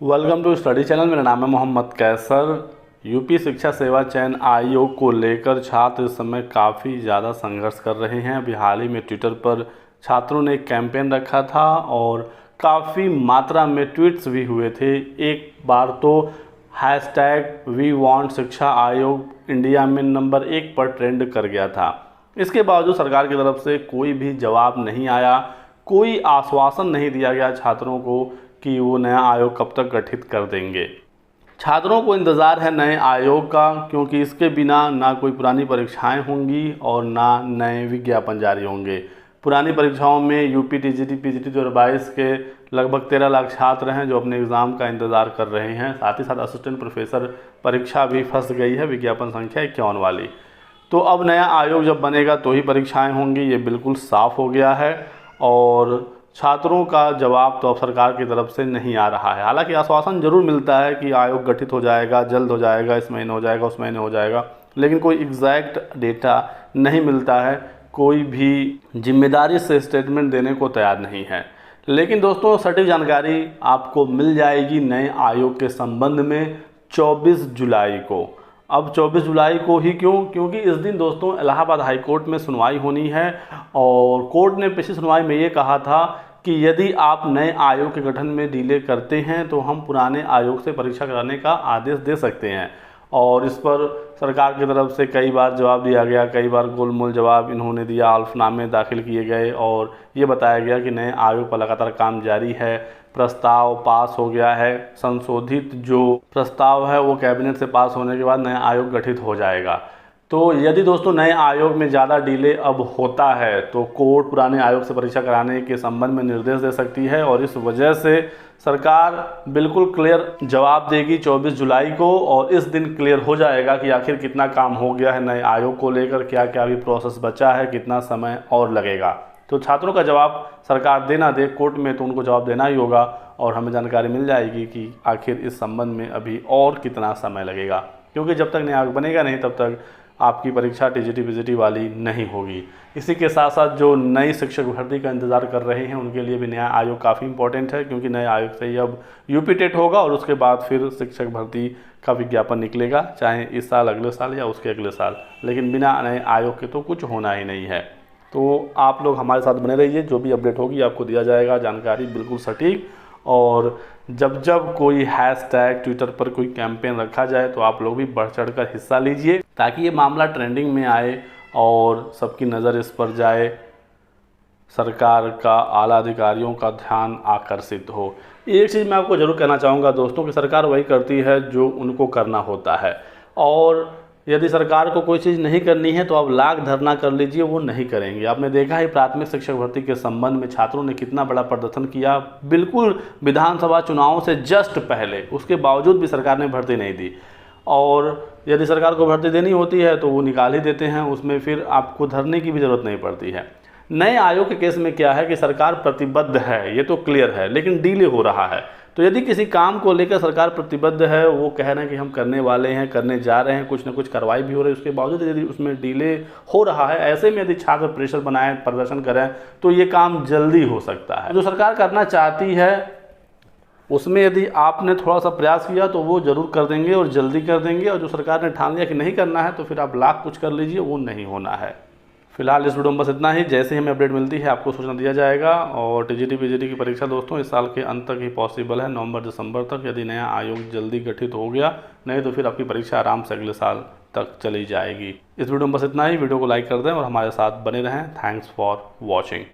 Welcome to study channel. मेरा नाम है मोहम्मद कैसर। यूपी शिक्षा सेवा चयन आयोग को लेकर छात्र इस समय काफ़ी ज़्यादा संघर्ष कर रहे हैं। अभी हाल ही में ट्विटर पर छात्रों ने एक कैंपेन रखा था और काफ़ी मात्रा में ट्वीट्स भी हुए थे। एक बार तो हैशटैग वी वांट शिक्षा आयोग इंडिया में नंबर 1 पर ट्रेंड कर गया था। इसके बावजूद सरकार की तरफ से कोई भी जवाब नहीं आया, कोई आश्वासन नहीं दिया गया छात्रों को कि वो नया आयोग कब तक गठित कर देंगे। छात्रों को इंतज़ार है नए आयोग का, क्योंकि इसके बिना ना कोई पुरानी परीक्षाएं होंगी और ना नए विज्ञापन जारी होंगे। पुरानी परीक्षाओं में यूपी टीजीटी पीजीटी 2022 के लगभग 13 लाख छात्र हैं जो अपने एग्ज़ाम का इंतज़ार कर रहे हैं। साथ ही साथ असिस्टेंट प्रोफेसर परीक्षा भी फंस गई है, विज्ञापन संख्या 51 वाली। तो अब नया आयोग जब बनेगा तो ही परीक्षाएँ होंगी, ये बिल्कुल साफ़ हो गया है। और छात्रों का जवाब तो अब सरकार की तरफ से नहीं आ रहा है। हालांकि आश्वासन जरूर मिलता है कि आयोग गठित हो जाएगा, जल्द हो जाएगा, इस महीने हो जाएगा, उस महीने हो जाएगा, लेकिन कोई एग्जैक्ट डेटा नहीं मिलता है। कोई भी जिम्मेदारी से स्टेटमेंट देने को तैयार नहीं है। लेकिन दोस्तों, सटीक जानकारी आपको मिल जाएगी नए आयोग के संबंध में 24 जुलाई को। अब 24 जुलाई को ही क्यों? क्योंकि इस दिन दोस्तों इलाहाबाद हाई कोर्ट में सुनवाई होनी है और कोर्ट ने पिछली सुनवाई में ये कहा था कि यदि आप नए आयोग के गठन में डिले करते हैं तो हम पुराने आयोग से परीक्षा कराने का आदेश दे सकते हैं। और इस पर सरकार की तरफ से कई बार जवाब दिया गया, कई बार गोलमोल जवाब इन्होंने दिया, हल्फनामे दाखिल किए गए और ये बताया गया कि नए आयोग पर लगातार काम जारी है। प्रस्ताव पास हो गया है, संशोधित जो प्रस्ताव है वो कैबिनेट से पास होने के बाद नया आयोग गठित हो जाएगा। तो यदि दोस्तों नए आयोग में ज़्यादा डिले अब होता है तो कोर्ट पुराने आयोग से परीक्षा कराने के संबंध में निर्देश दे सकती है और इस वजह से सरकार बिल्कुल क्लियर जवाब देगी 24 जुलाई को। और इस दिन क्लियर हो जाएगा कि आखिर कितना काम हो गया है नए आयोग को लेकर, क्या क्या अभी प्रोसेस बचा है, कितना समय और लगेगा। तो छात्रों का जवाब सरकार देना दे कोर्ट में तो उनको जवाब देना ही होगा और हमें जानकारी मिल जाएगी कि आखिर इस संबंध में अभी और कितना समय लगेगा। क्योंकि जब तक नया आयोग बनेगा नहीं तब तक आपकी परीक्षा टीजीटी पीजीटी वाली नहीं होगी। इसी के साथ साथ जो नई शिक्षक भर्ती का इंतज़ार कर रहे हैं उनके लिए भी नया आयोग काफ़ी इंपॉर्टेंट है, क्योंकि नए आयोग से ही अब यूपी टेट होगा और उसके बाद फिर शिक्षक भर्ती का विज्ञापन निकलेगा, चाहे इस साल, अगले साल या उसके अगले साल। लेकिन बिना नए आयोग के तो कुछ होना ही नहीं है। तो आप लोग हमारे साथ बने रहिए, जो भी अपडेट होगी आपको दिया जाएगा, जानकारी बिल्कुल सटीक। और जब जब कोई हैशटैग ट्विटर पर कोई कैंपेन रखा जाए तो आप लोग भी बढ़ चढ़ कर हिस्सा लीजिए, ताकि ये मामला ट्रेंडिंग में आए और सबकी नज़र इस पर जाए, सरकार का आला अधिकारियों का ध्यान आकर्षित हो। एक चीज़ मैं आपको ज़रूर कहना चाहूँगा दोस्तों कि सरकार वही करती है जो उनको करना होता है। और यदि सरकार को कोई चीज़ नहीं करनी है तो आप लाख धरना कर लीजिए, वो नहीं करेंगे। आपने देखा ही प्राथमिक शिक्षक भर्ती के संबंध में छात्रों ने कितना बड़ा प्रदर्शन किया, बिल्कुल विधानसभा चुनावों से जस्ट पहले। उसके बावजूद भी सरकार ने भर्ती नहीं दी। और यदि सरकार को भर्ती देनी होती है तो वो निकाल ही देते हैं, उसमें फिर आपको धरने की भी ज़रूरत नहीं पड़ती है। नए आयोग के केस में क्या है कि सरकार प्रतिबद्ध है, ये तो क्लियर है, लेकिन डिले हो रहा है। तो यदि किसी काम को लेकर सरकार प्रतिबद्ध है, वो कह रहे हैं कि हम करने वाले हैं, करने जा रहे हैं, कुछ ना कुछ कार्रवाई भी हो रही है, उसके बावजूद यदि उसमें डिले हो रहा है, ऐसे में यदि छात्र प्रेशर बनाएं, प्रदर्शन करें तो ये काम जल्दी हो सकता है। जो सरकार करना चाहती है उसमें यदि आपने थोड़ा सा प्रयास किया तो वो ज़रूर कर देंगे और जल्दी कर देंगे। और जो सरकार ने ठान लिया कि नहीं करना है तो फिर आप लाख कुछ कर लीजिए, वो नहीं होना है। फिलहाल इस वीडियो में बस इतना ही। जैसे ही हमें अपडेट मिलती है आपको सूचना दिया जाएगा। और टीजीटी पीजीटी की परीक्षा दोस्तों इस साल के अंत तक ही पॉसिबल है, नवंबर दिसंबर तक, यदि नया आयोग जल्दी गठित हो गया। नहीं तो फिर आपकी परीक्षा आराम से अगले साल तक चली जाएगी। इस वीडियो में बस इतना ही। वीडियो को लाइक कर दें और हमारे साथ बने रहें। Thanks for watching.